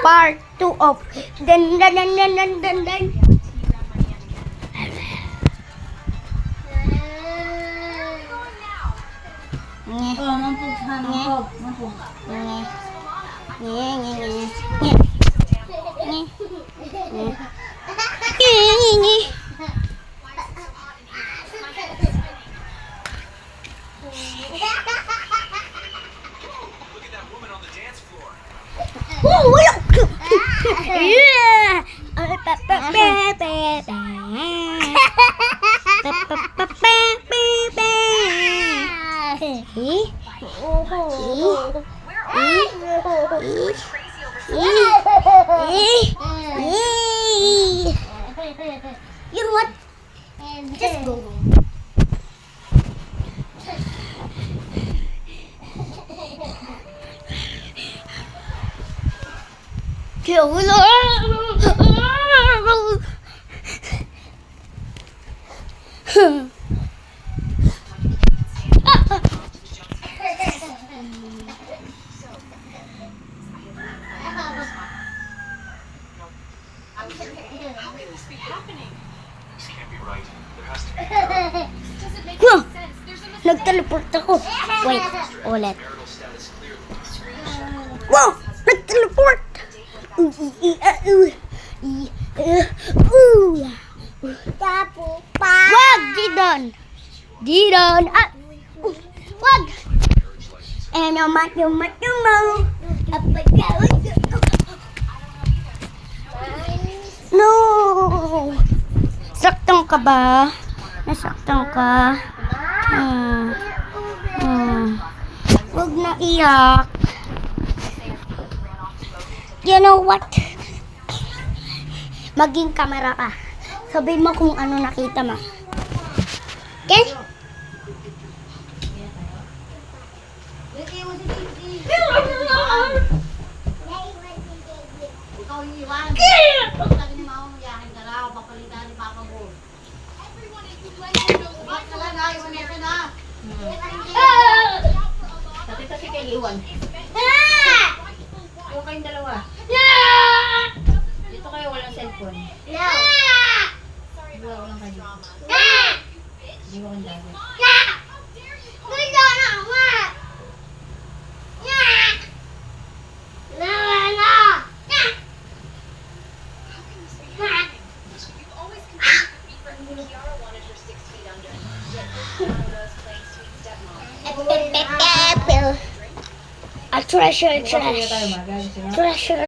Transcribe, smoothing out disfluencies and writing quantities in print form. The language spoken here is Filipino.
Part 2 of Dan Dan Dan Dan Dan Dan Dan. You know what? Just go. How can this be happening? This can't be right. There has to be Doesn't make Huh. sense. There's a Nag-teleport ako. Wait, ulit. marital status clearly. Wow! Nag-teleport! Wag! Didon! Didon! Ah! Wag! And yung mat mo. No! Saktan ka ba? Nasaktan ka? Wag na iyak. You know what? Maging camera ka. Sabihin mo kung ano nakita mo. Okay? Ikaw yung iwan. Sabi ni Mama mo, yakin ka raw. Papalitan ni Papa mo. Bakit ka lang na? Iwan natin na. Dati kasi kayo iwan. Iwan kayong dalawa. Dito kayo walang cellphone. Dito walang kayo. Dito walang dami. You've always considered your feet for Kiara wanted her 6 feet under. Yet Kiara's playing sweet stepmom. A treasure Bukas ulit tayo, chest. Marga. Gusto mo? Treasure